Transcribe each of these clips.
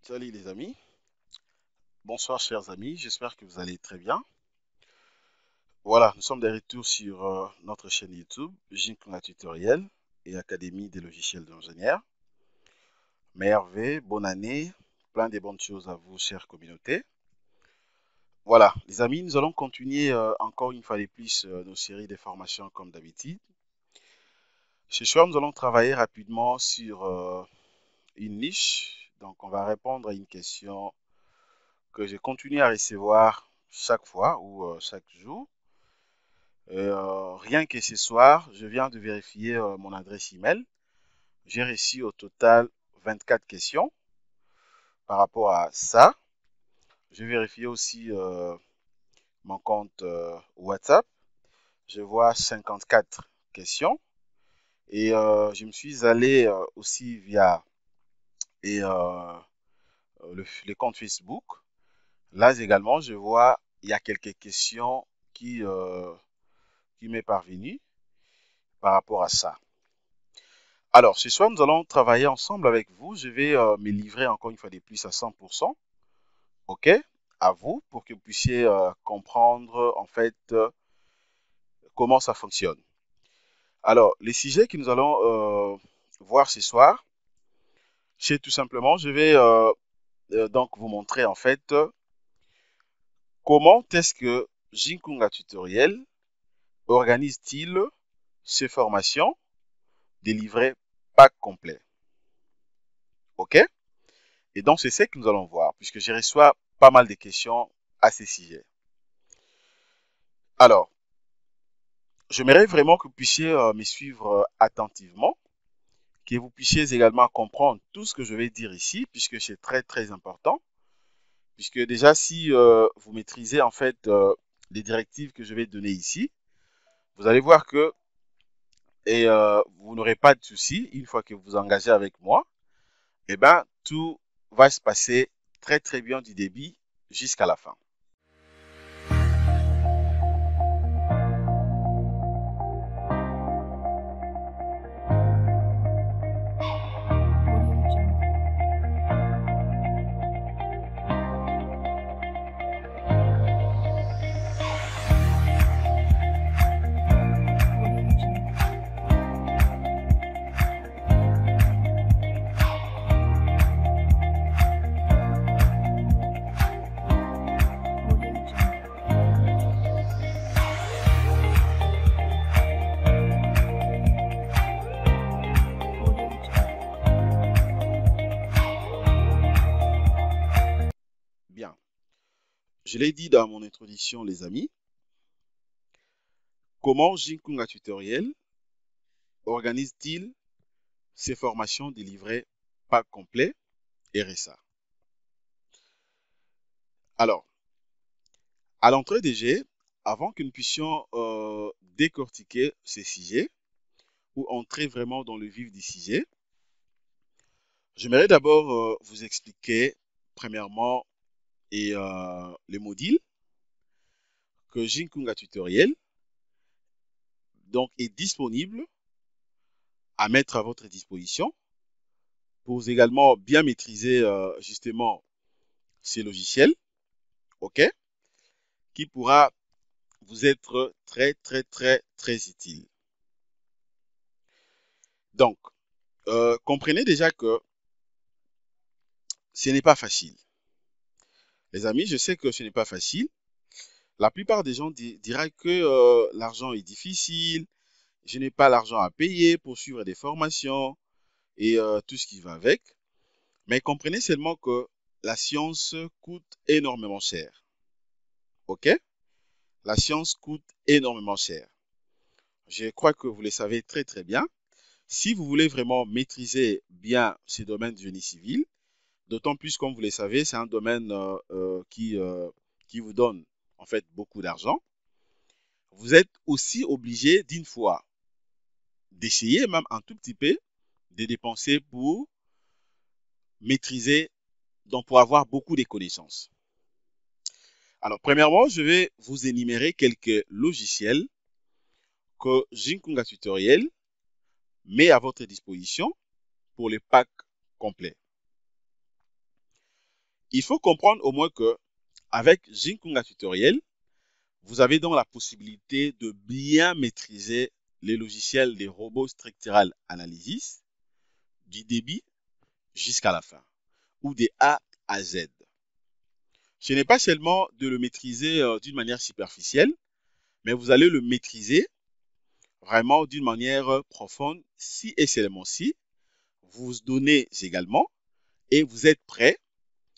Salut les amis, bonsoir chers amis, j'espère que vous allez très bien. Voilà, nous sommes de retour sur notre chaîne YouTube, Jinkuna Tutoriel et Académie des logiciels d'ingénieurs. Merveille, bonne année, plein de bonnes choses à vous, chère communauté. Voilà, les amis, nous allons continuer encore une fois de plus nos séries de formations comme d'habitude. Ce soir, nous allons travailler rapidement sur une niche. Donc, on va répondre à une question que je continue à recevoir chaque fois ou chaque jour. Rien que ce soir, je viens de vérifier mon adresse email. J'ai reçu au total 24 questions par rapport à ça. J'ai vérifié aussi mon compte WhatsApp. Je vois 54 questions. Et je me suis allé aussi via le compte Facebook. Là également, je vois il y a quelques questions qui m'est parvenues par rapport à ça. Alors, ce soir, nous allons travailler ensemble avec vous. Je vais me livrer encore une fois de plus à 100%, OK, à vous, pour que vous puissiez comprendre en fait comment ça fonctionne. Alors, les sujets que nous allons voir ce soir, c'est tout simplement, je vais donc vous montrer en fait comment est-ce que Jinkunga Tutoriel organise-t-il ces formations délivrées pack complet. OK? Et donc, c'est ce que nous allons voir, puisque je reçois pas mal de questions à ces sujets. Alors, j'aimerais vraiment que vous puissiez me suivre attentivement, que vous puissiez également comprendre tout ce que je vais dire ici, puisque c'est très, très important. Puisque déjà, si vous maîtrisez en fait les directives que je vais donner ici, vous allez voir que vous n'aurez pas de soucis une fois que vous vous engagez avec moi. Eh bien, tout va se passer très, très bien du début jusqu'à la fin. Bien. Je l'ai dit dans mon introduction, les amis, comment Jinkunga Tutoriel organise-t-il ces formations délivrées pack complet RSA? Alors, à l'entrée des jeux, avant que nous puissions décortiquer ces sujets ou entrer vraiment dans le vif du sujet, j'aimerais d'abord vous expliquer premièrement les modules que Jinkunga Tutoriel donc, est disponible à mettre à votre disposition pour également bien maîtriser justement ces logiciels, OK, qui pourra vous être très, très, très, très utile. Donc, comprenez déjà que ce n'est pas facile. Les amis, je sais que ce n'est pas facile. La plupart des gens diraient que l'argent est difficile, je n'ai pas l'argent à payer pour suivre des formations et tout ce qui va avec. Mais comprenez seulement que la science coûte énormément cher. OK? La science coûte énormément cher. Je crois que vous le savez très très bien. Si vous voulez vraiment maîtriser bien ce domaine du génie civil, d'autant plus comme vous le savez, c'est un domaine qui vous donne en fait beaucoup d'argent, vous êtes aussi obligé d'une fois d'essayer même un tout petit peu de dépenser pour maîtriser, donc pour avoir beaucoup de connaissances. Alors, premièrement, je vais vous énumérer quelques logiciels que Jinkunga Tutoriel met à votre disposition pour les packs complets. il faut comprendre au moins que avec Jinkunga Tutoriel, vous avez donc la possibilité de bien maîtriser les logiciels des robots structural analysis du début jusqu'à la fin, ou des A à Z. Ce n'est pas seulement de le maîtriser d'une manière superficielle, mais vous allez le maîtriser vraiment d'une manière profonde si et seulement si vous vous donnez également et vous êtes prêt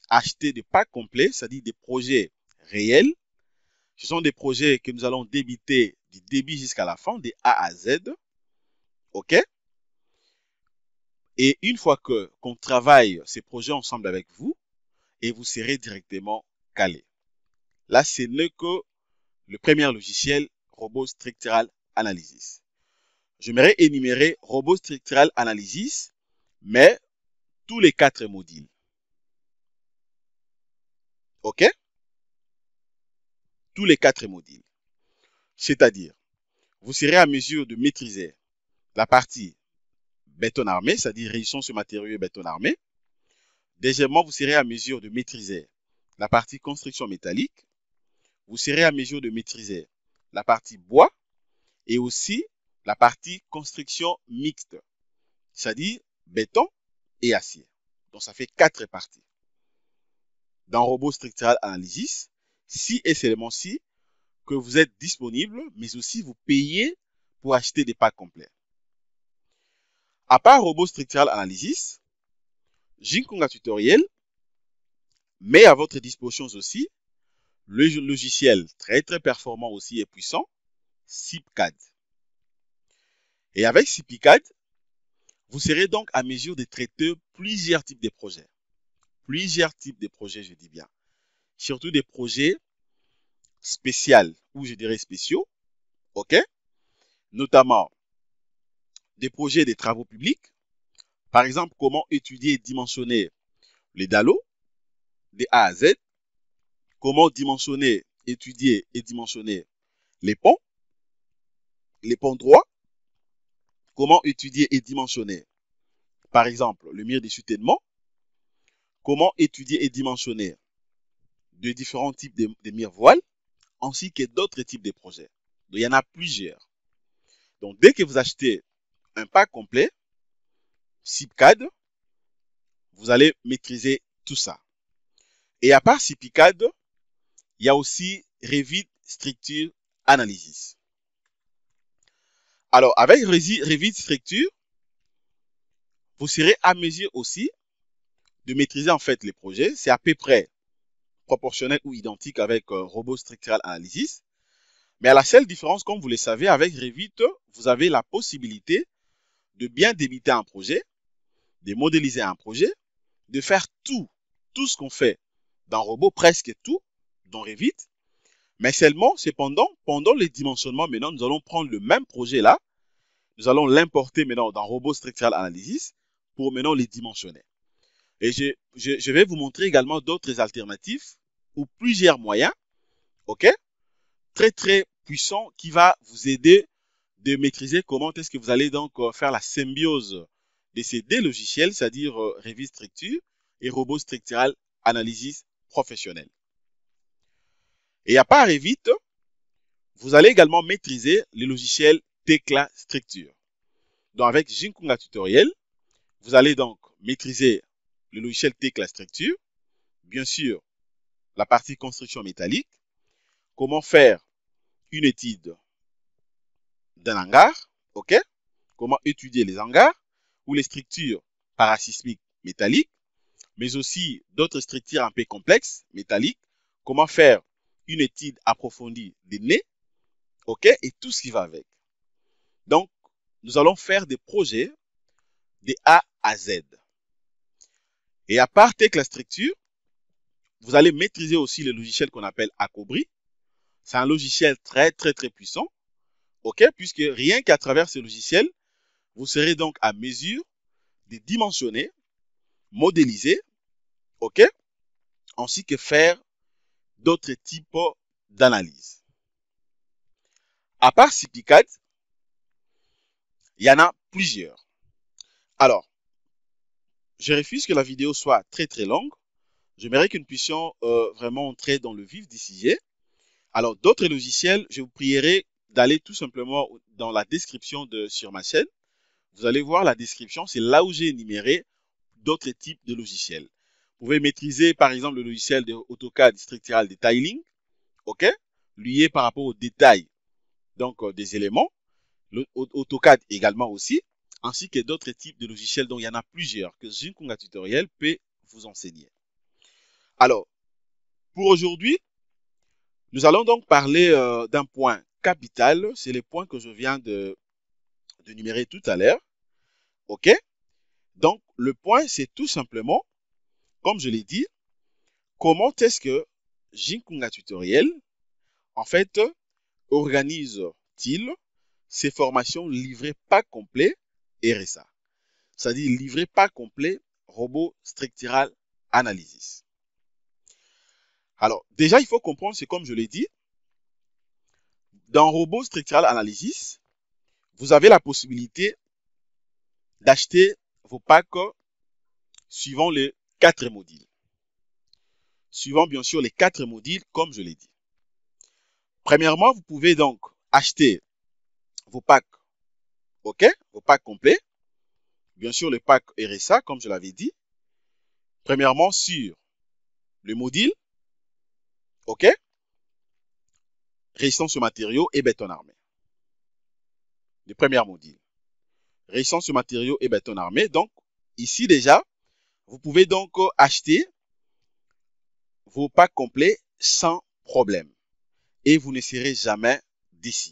à acheter des packs complets, c'est-à-dire des projets réels. Ce sont des projets que nous allons débiter du début jusqu'à la fin, des A à Z. OK? Et une fois qu'on travaille ces projets ensemble avec vous, et vous serez directement calé. Là, ce n'est que le premier logiciel, Robot Structural Analysis. J'aimerais énumérer Robot Structural Analysis, mais tous les 4 modules. OK? Tous les 4 modules. C'est-à-dire, vous serez à mesure de maîtriser la partie béton armé, c'est-à-dire réduction sur matériaux béton armé. Deuxièmement, vous serez à mesure de maîtriser la partie construction métallique. Vous serez à mesure de maîtriser la partie bois et aussi la partie construction mixte, c'est-à-dire béton et acier. Donc, ça fait 4 parties. Dans Robot Structural Analysis, si et seulement si que vous êtes disponible, mais aussi vous payez pour acheter des packs complets. À part Robot Structural Analysis, Jinkunga Tutoriel met à votre disposition aussi le logiciel très performant aussi et puissant, SIPCAD. Et avec SIPCAD, vous serez donc à mesure de traiter plusieurs types de projets. Plusieurs types de projets, je dis bien. Surtout des projets spéciaux, ou je dirais spéciaux, OK? Notamment des projets de travaux publics. Par exemple, comment étudier et dimensionner les dallos, de A à Z. Comment dimensionner, étudier et dimensionner les ponts droits. Comment étudier et dimensionner, par exemple, le mur de soutènement. Comment étudier et dimensionner de différents types de murs voiles, ainsi que d'autres types de projets. Donc, il y en a plusieurs. Donc, dès que vous achetez un pack complet, SIPCAD, vous allez maîtriser tout ça. Et à part SIPCAD, il y a aussi Revit Structure Analysis. Alors, avec Revit Structure, vous serez à mesure aussi de maîtriser en fait les projets. C'est à peu près proportionnel ou identique avec Robot Structural Analysis. Mais à la seule différence, comme vous le savez, avec Revit, vous avez la possibilité de bien débiter un projet, de modéliser un projet, de faire tout ce qu'on fait dans Robot, presque tout, dans Revit. Mais seulement, cependant, pendant les dimensionnements, maintenant, nous allons prendre le même projet là, nous allons l'importer maintenant dans Robot Structural Analysis pour maintenant les dimensionner. Et je vais vous montrer également d'autres alternatives ou plusieurs moyens, OK, très puissants qui va vous aider de maîtriser comment est-ce que vous allez donc faire la symbiose de ces deux logiciels, c'est-à-dire Revit Structure et Robot Structural Analysis Professionnel. Et à part Revit, vous allez également maîtriser le logiciel Tekla Structure. Donc avec Jinkunga Tutoriel, vous allez donc maîtriser le logiciel Tekla Structure, bien sûr la partie construction métallique, comment faire une étude d'un hangar, OK? Comment étudier les hangars ou les structures parasismiques métalliques, mais aussi d'autres structures un peu complexes métalliques, comment faire une étude approfondie des nez, OK? Et tout ce qui va avec. Donc, nous allons faire des projets de A à Z. Et à part Tekla Structure, vous allez maîtriser aussi le logiciel qu'on appelle Acobri. C'est un logiciel très puissant, OK? Puisque rien qu'à travers ce logiciel, vous serez donc à mesure de dimensionner, modéliser, OK? Ainsi que faire d'autres types d'analyse. À part SIPCAD, il y en a plusieurs. Alors, je refuse que la vidéo soit très longue. J'aimerais que nous puissions vraiment entrer dans le vif du sujet. Alors, d'autres logiciels, je vous prierai d'aller tout simplement dans la description sur ma chaîne. Vous allez voir la description, c'est là où j'ai énuméré d'autres types de logiciels. Vous pouvez maîtriser par exemple le logiciel de AutoCAD Structural Detailing, ok, lié par rapport aux détails donc des éléments. AutoCAD également aussi, ainsi que d'autres types de logiciels dont il y en a plusieurs que Zinkunga Tutoriel peut vous enseigner. Alors, pour aujourd'hui, nous allons donc parler d'un point capital, c'est les points que je viens de numérer tout à l'heure. OK? Donc, le point, c'est tout simplement, comme je l'ai dit, comment est-ce que Zinkunga Tutoriel, en fait, organise-t-il ces formations livrées pas complet RSA? C'est-à-dire livrées pas complet Robot Structural Analysis. Alors, déjà, il faut comprendre, c'est comme je l'ai dit, dans Robot Structural Analysis, vous avez la possibilité d'acheter vos packs suivant les 4 modules. Suivant bien sûr les 4 modules, comme je l'ai dit. Premièrement, vous pouvez donc acheter vos packs, ok, vos packs complets. Bien sûr, le pack RSA, comme je l'avais dit. Premièrement, sur le module, ok, résistance aux matériaux et béton armé. Le premier module. Résistance aux matériaux et béton armé. Donc, ici déjà, vous pouvez donc acheter vos packs complets sans problème. Et vous ne serez jamais déçu.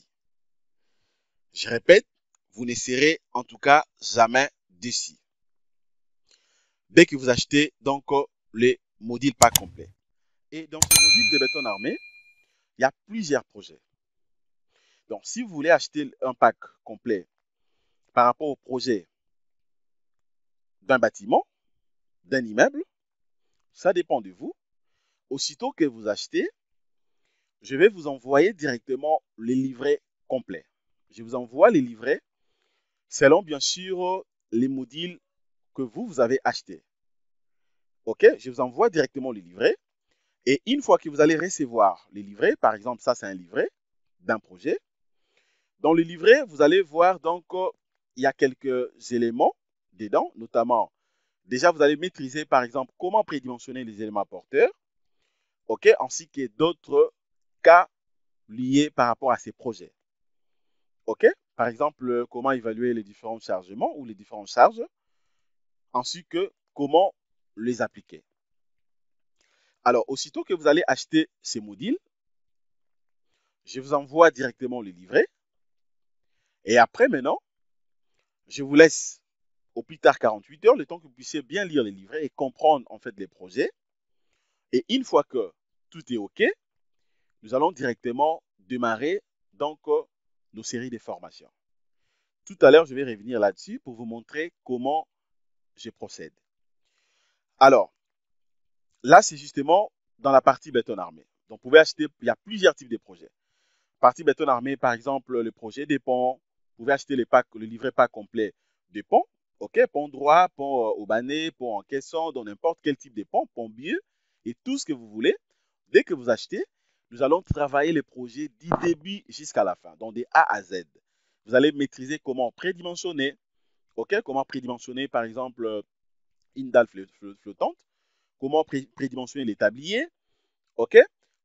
Je répète, vous ne serez en tout cas jamais déçu. Dès que vous achetez donc les modules pack complets. Et dans ce module de béton armé, il y a plusieurs projets. Donc, si vous voulez acheter un pack complet par rapport au projet d'un bâtiment, d'un immeuble, ça dépend de vous. Aussitôt que vous achetez, je vais vous envoyer directement les livrets complets. Je vous envoie les livrets selon bien sûr les modules que vous avez achetés. Ok, je vous envoie directement les livrets. Et une fois que vous allez recevoir les livrets, par exemple, ça c'est un livret d'un projet. Dans le livret, vous allez voir donc il y a quelques éléments dedans, notamment déjà vous allez maîtriser par exemple comment prédimensionner les éléments porteurs, ok, ainsi que d'autres cas liés par rapport à ces projets. Ok, par exemple comment évaluer les différents chargements ou les différentes charges, ainsi que comment les appliquer. Alors, aussitôt que vous allez acheter ces modules, je vous envoie directement le livret. Et après, maintenant, je vous laisse au plus tard 48 heures, le temps que vous puissiez bien lire les livrets et comprendre en fait les projets. Et une fois que tout est OK, nous allons directement démarrer donc nos séries de formations. Tout à l'heure, je vais revenir là-dessus pour vous montrer comment je procède. Alors, là, c'est justement dans la partie béton armé. Donc, vous pouvez acheter, il y a plusieurs types de projets. Partie béton armé, par exemple, le projet des ponts. Vous pouvez acheter le livret pack complet des ponts. OK, pont droit, pont aubané, pont en caisson, dans n'importe quel type de pont, pont bieux et tout ce que vous voulez. Dès que vous achetez, nous allons travailler les projets du début jusqu'à la fin, donc de A à Z. Vous allez maîtriser comment prédimensionner, OK, comment prédimensionner par exemple une dalle flottante, comment prédimensionner les tabliers, OK,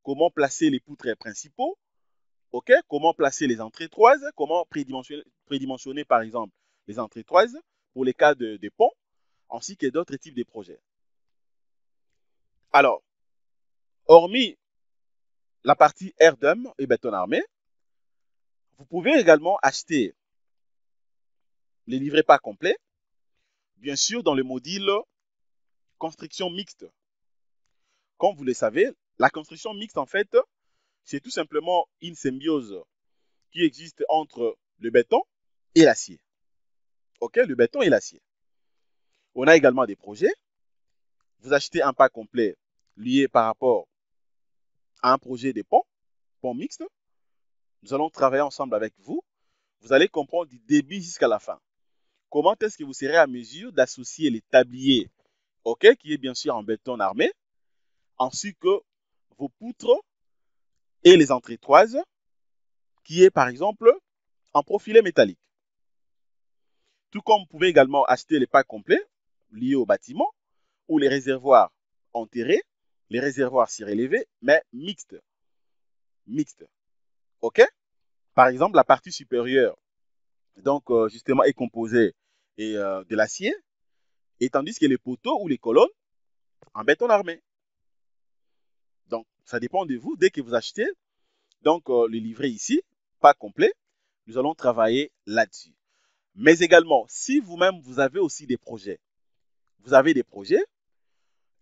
comment placer les poutres principaux, OK, comment placer les entrées-toises, comment prédimensionner par exemple les entrées-toises pour les cas de ponts, ainsi que d'autres types de projets. Alors, hormis la partie RDM et béton armé, vous pouvez également acheter les livrets pas complets, bien sûr dans le module construction mixte. Comme vous le savez, la construction mixte, en fait, c'est tout simplement une symbiose qui existe entre le béton et l'acier. OK, le béton et l'acier. On a également des projets. Vous achetez un pack complet lié par rapport à un projet de pont mixte. Nous allons travailler ensemble avec vous. Vous allez comprendre du début jusqu'à la fin. Comment est-ce que vous serez à mesure d'associer les tabliers, OK, qui est bien sûr en béton armé, ainsi que vos poutres et les entrétoises, qui est par exemple en profilé métallique. Tout comme vous pouvez également acheter les packs complets liés au bâtiment ou les réservoirs enterrés, les réservoirs surélevés, mais mixtes. OK? Par exemple, la partie supérieure, donc justement, est composée de l'acier, et tandis que les poteaux ou les colonnes en béton armé. Donc, ça dépend de vous. Dès que vous achetez donc le livret ici, pas complet, nous allons travailler là-dessus. Mais également, si vous-même, vous avez aussi des projets,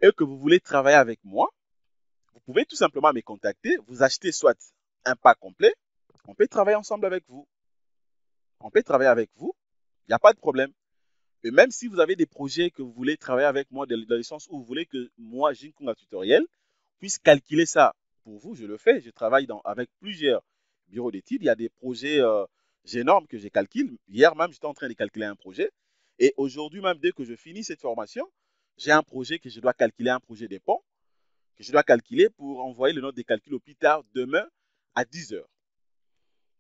et que vous voulez travailler avec moi, vous pouvez tout simplement me contacter. Vous achetez soit un pack complet, on peut travailler ensemble avec vous. Il n'y a pas de problème. Et même si vous avez des projets que vous voulez travailler avec moi dans le sens où vous voulez que moi, Jinkunga Tutoriel, puisse calculer ça pour vous, je le fais. Je travaille avec plusieurs bureaux d'études. Il y a des projets énormes que je calcule. Hier même, j'étais en train de calculer un projet. Et aujourd'hui même, dès que je finis cette formation, j'ai un projet que je dois calculer, un projet des ponts, que je dois calculer pour envoyer le note des calculs au plus tard demain à 10 heures.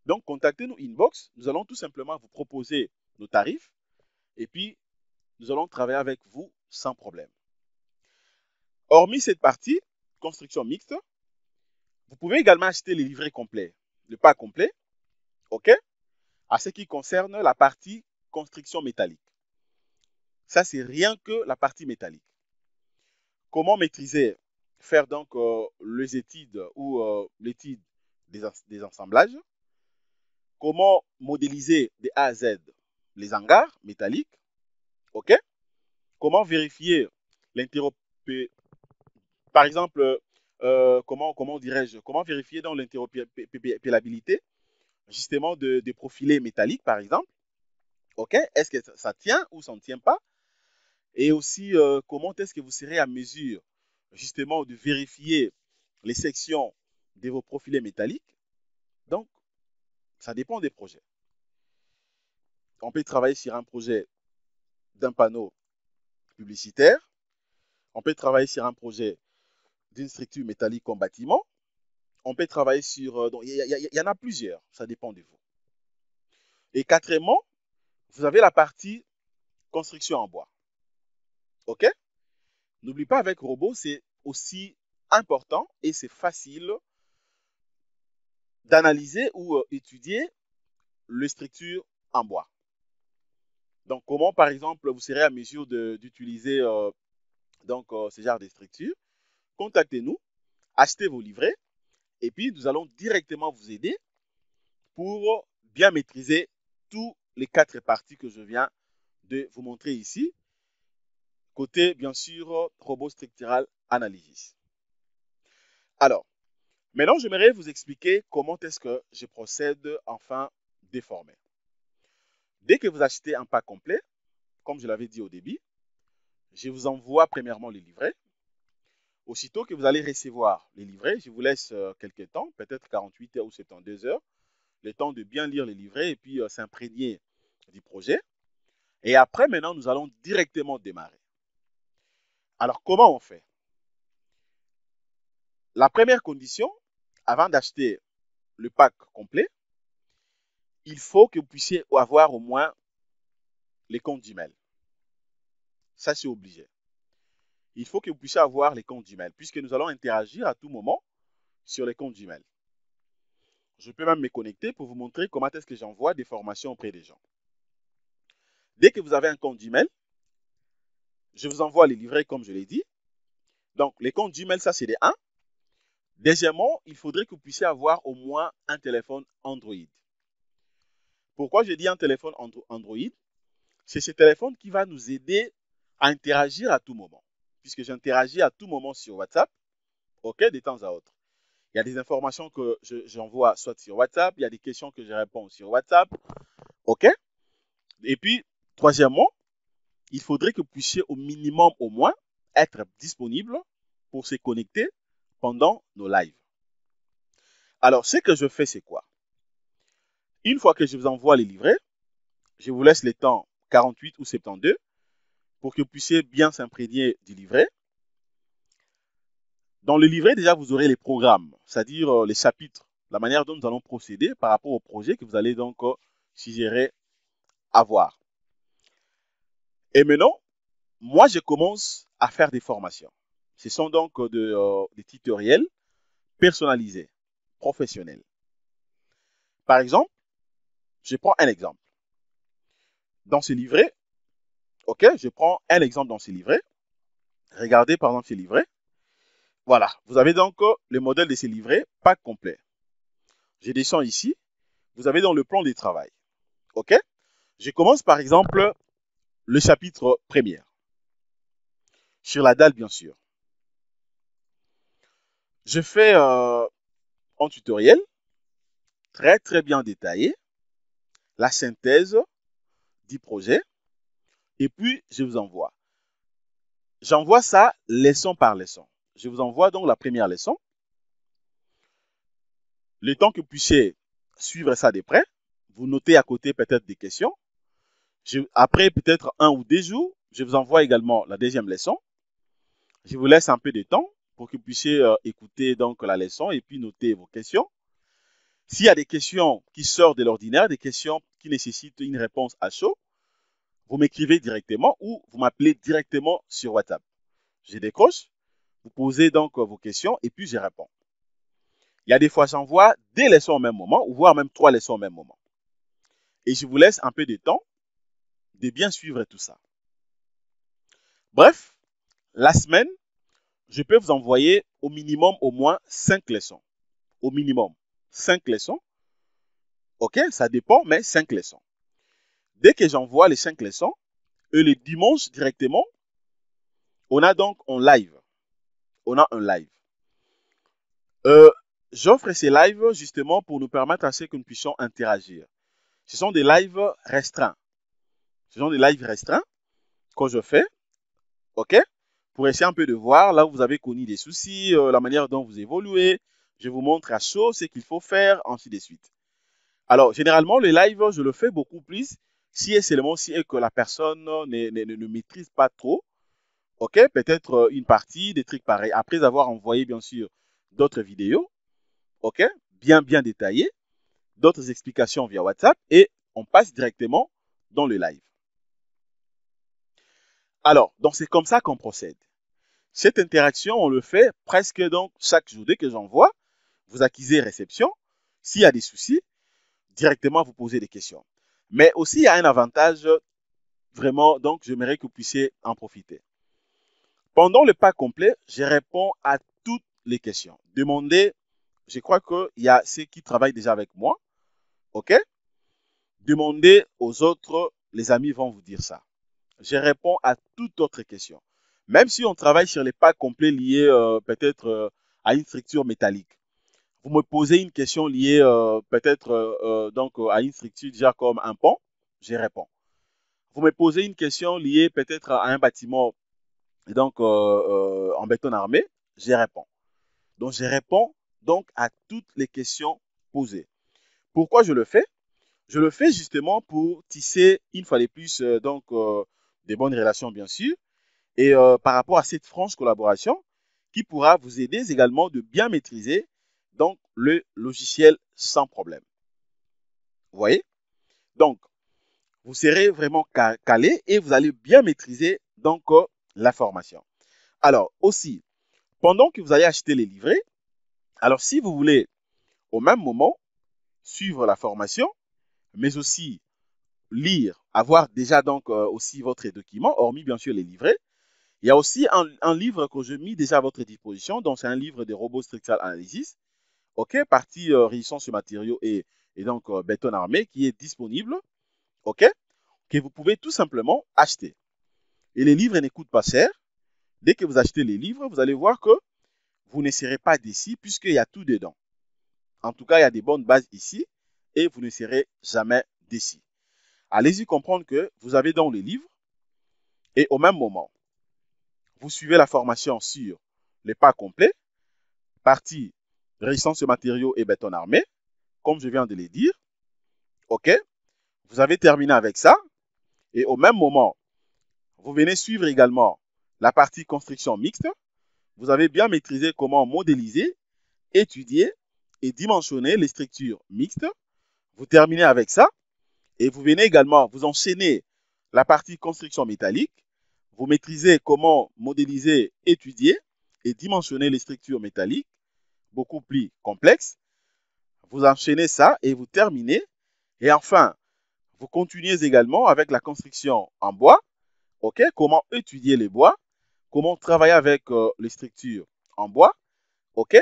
Donc, contactez-nous inbox. Nous allons tout simplement vous proposer nos tarifs. Et puis, nous allons travailler avec vous sans problème. Hormis cette partie, construction mixte, vous pouvez également acheter les livrets complets, le pack complet, OK, à ce qui concerne la partie construction métallique. Ça, c'est rien que la partie métallique. Comment maîtriser, faire donc les études ou l'étude des assemblages. Comment modéliser de A à Z les hangars métalliques, OK. Comment vérifier l'interopérabilité. Par exemple, comment dirais-je, comment vérifier dans l'interopérabilité justement des profilés métalliques, par exemple. OK, est-ce que ça tient ou ça ne tient pas? Et aussi, comment est-ce que vous serez à mesure justement de vérifier les sections de vos profilés métalliques? Donc, ça dépend des projets. On peut travailler sur un projet d'un panneau publicitaire. On peut travailler sur un projet d'une structure métallique comme bâtiment. On peut travailler sur... donc, il y en a plusieurs. Ça dépend de vous. Et quatrièmement, vous avez la partie construction en bois. OK? N'oublie pas, avec robot, c'est aussi important et c'est facile d'analyser ou étudier les structures en bois. Donc, comment, par exemple, vous serez à mesure d'utiliser ce genre de structure? Contactez-nous, achetez vos livrets et puis nous allons directement vous aider pour bien maîtriser tous les 4 parties que je viens de vous montrer ici. Côté, bien sûr, robot structural analysis. Alors, maintenant, j'aimerais vous expliquer comment est-ce que je procède enfin déformer. Dès que vous achetez un pack complet, comme je l'avais dit au début, je vous envoie premièrement les livrets. Aussitôt que vous allez recevoir les livrets, je vous laisse quelques temps, peut-être 48 heures ou 72 heures, le temps de bien lire les livrets et puis s'imprégner du projet. Et après, maintenant, nous allons directement démarrer. Alors, comment on fait? La première condition, avant d'acheter le pack complet, il faut que vous puissiez avoir au moins les comptes Gmail. Ça, c'est obligé. Il faut que vous puissiez avoir les comptes Gmail, puisque nous allons interagir à tout moment sur les comptes Gmail. Je peux même me connecter pour vous montrer comment est-ce que j'envoie des formations auprès des gens. Dès que vous avez un compte Gmail, je vous envoie les livrets comme je l'ai dit. Donc, les comptes Gmail, ça, c'est des 1. Deuxièmement, il faudrait que vous puissiez avoir au moins un téléphone Android. Pourquoi je dis un téléphone Android? C'est ce téléphone qui va nous aider à interagir à tout moment. Puisque j'interagis à tout moment sur WhatsApp, OK, de temps à autre. Il y a des informations que j'envoie soit sur WhatsApp, il y a des questions que je réponds sur WhatsApp, OK? Et puis, troisièmement, il faudrait que vous puissiez au minimum au moins être disponible pour se connecter pendant nos lives. Alors, ce que je fais, c'est quoi? Une fois que je vous envoie les livrets, je vous laisse le temps 48 ou 72 pour que vous puissiez bien s'imprégner du livret. Dans le livret, déjà, vous aurez les programmes, c'est-à-dire les chapitres, la manière dont nous allons procéder par rapport au projet que vous allez donc suggérer avoir. Et maintenant, moi, je commence à faire des formations. Ce sont donc des tutoriels personnalisés, professionnels. Par exemple, je prends un exemple. Dans ce livret, ok, je prends un exemple dans ce livret. Regardez par exemple ce livret. Voilà, vous avez donc le modèle de ce livret, pas complet. Je descends ici. Vous avez dans le plan de travail. Ok? Je commence par exemple le chapitre premier. Sur la dalle, bien sûr. Je fais un tutoriel très très bien détaillé, la synthèse du projet, et puis je vous envoie. J'envoie ça leçon par leçon. Je vous envoie donc la première leçon. Le temps que vous puissiez suivre ça de près, vous notez à côté peut-être des questions. Après peut-être 1 ou 2 jours, je vous envoie également la deuxième leçon. Je vous laisse un peu de temps pour que vous puissiez écouter donc la leçon et puis noter vos questions. S'il y a des questions qui sortent de l'ordinaire, des questions qui nécessitent une réponse à chaud, vous m'écrivez directement ou vous m'appelez directement sur WhatsApp. Je décroche, vous posez donc vos questions et puis je réponds. Il y a des fois, j'envoie 2 leçons au même moment ou voire même 3 leçons au même moment. Et je vous laisse un peu de temps de bien suivre tout ça. Bref, la semaine, je peux vous envoyer au minimum au moins 5 leçons. Au minimum 5 leçons. Ok, ça dépend, mais 5 leçons. Dès que j'envoie les 5 leçons, le dimanche directement, on a donc un live. On a un live. J'offre ces lives justement pour nous permettre à ce que nous puissions interagir. Ce sont des lives restreints. Ce sont des lives restreints que je fais, ok, pour essayer un peu de voir là où vous avez connu des soucis, la manière dont vous évoluez. Je vous montre à chaud ce qu'il faut faire, ainsi de suite. Alors, généralement, le live, je le fais beaucoup plus si et seulement si et que la personne ne maîtrise pas trop. Ok, peut-être une partie, des trucs pareils. Après avoir envoyé, bien sûr, d'autres vidéos, ok, bien détaillées, d'autres explications via WhatsApp et on passe directement dans le live. Alors, donc c'est comme ça qu'on procède. Cette interaction, on le fait presque donc chaque jour. Dès que j'envoie, vous accusez réception. S'il y a des soucis, directement vous posez des questions. Mais aussi, il y a un avantage vraiment, donc j'aimerais que vous puissiez en profiter. Pendant le pas complet, je réponds à toutes les questions. Demandez, je crois qu'il y a ceux qui travaillent déjà avec moi, ok? Demandez aux autres, les amis vont vous dire ça. Je réponds à toute autre question. Même si on travaille sur les pas complets liés peut-être à une structure métallique. Vous me posez une question liée peut-être donc à une structure déjà comme un pont, je réponds. Vous me posez une question liée peut-être à un bâtiment donc en béton armé, je réponds. Donc je réponds donc à toutes les questions posées. Pourquoi je le fais? Je le fais justement pour tisser une fois de plus donc des bonnes relations bien sûr et par rapport à cette franche collaboration qui pourra vous aider également de bien maîtriser donc le logiciel sans problème. Vous voyez? Donc, vous serez vraiment calé et vous allez bien maîtriser donc la formation. Alors aussi, pendant que vous allez acheter les livrets, alors si vous voulez au même moment suivre la formation, mais aussi lire, avoir déjà donc aussi votre document, hormis bien sûr les livrets, il y a aussi un livre que je mis déjà à votre disposition, donc c'est un livre de Robot Structural Analysis, ok, partie résistance sur matériaux et donc béton armé qui est disponible, ok, que vous pouvez tout simplement acheter. Et les livres ne coûtent pas cher. Dès que vous achetez les livres, vous allez voir que vous ne serez pas déçus puisqu'il y a tout dedans. En tout cas, il y a des bonnes bases ici et vous ne serez jamais déçus. Allez-y comprendre que vous avez dans les livres et au même moment, vous suivez la formation sur les pas complets, partie résistance aux matériaux et béton armé, comme je viens de le dire. OK? Vous avez terminé avec ça et au même moment, vous venez suivre également la partie construction mixte. vous avez bien maîtrisé comment modéliser, étudier et dimensionner les structures mixtes. Vous terminez avec ça et vous venez également, vous enchaînez la partie construction métallique. Vous maîtrisez comment modéliser, étudier et dimensionner les structures métalliques, beaucoup plus complexes. Vous enchaînez ça et vous terminez. Et enfin, vous continuez également avec la construction en bois. OK? Comment étudier les bois, comment travailler avec les structures en bois. OK?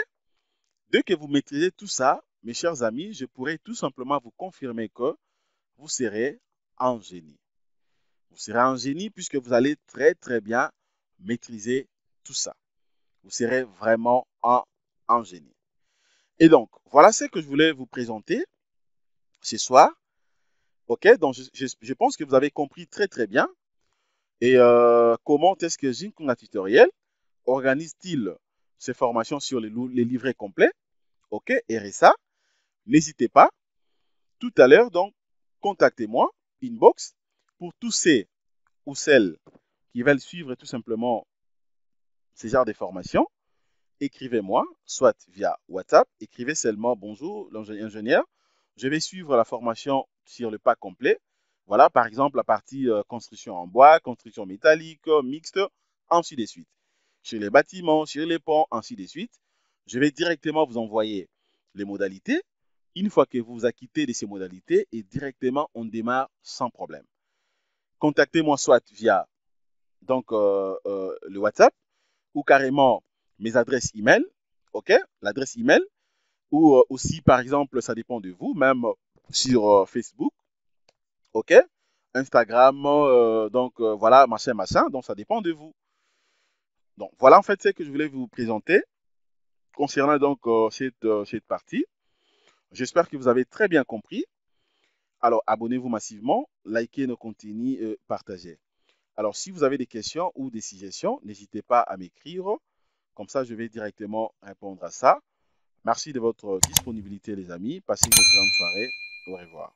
Dès que vous maîtrisez tout ça, mes chers amis, je pourrais tout simplement vous confirmer que vous serez un génie. Vous serez un génie puisque vous allez très très bien maîtriser tout ça. Vous serez vraiment un génie. Et donc, voilà ce que je voulais vous présenter ce soir. OK? Donc, je pense que vous avez compris très très bien. Et comment est-ce que Ginkunga Tutoriel organise-t-il ces formations sur les livrets complets? OK? RSA. N'hésitez pas. Tout à l'heure, donc, contactez-moi, inbox, pour tous ceux ou celles qui veulent suivre tout simplement ces genres de formations. Écrivez-moi, soit via WhatsApp, écrivez seulement bonjour l'ingénieur. Je vais suivre la formation sur le pack complet. Voilà, par exemple, la partie construction en bois, construction métallique, mixte, ainsi de suite. Sur les bâtiments, sur les ponts, ainsi de suite. Je vais directement vous envoyer les modalités. Une fois que vous vous acquittez de ces modalités, et directement, on démarre sans problème. Contactez-moi soit via donc, le WhatsApp ou carrément mes adresses email, OK? L'adresse email, ou aussi, par exemple, ça dépend de vous, même sur Facebook, OK? Instagram, donc voilà, machin, machin, donc ça dépend de vous. Donc voilà en fait ce que je voulais vous présenter concernant donc cette partie. J'espère que vous avez très bien compris. Alors abonnez-vous massivement, likez nos contenus, partagez. Alors si vous avez des questions ou des suggestions, n'hésitez pas à m'écrire. Comme ça, je vais directement répondre à ça. Merci de votre disponibilité, les amis. Passez une excellente soirée. Au revoir.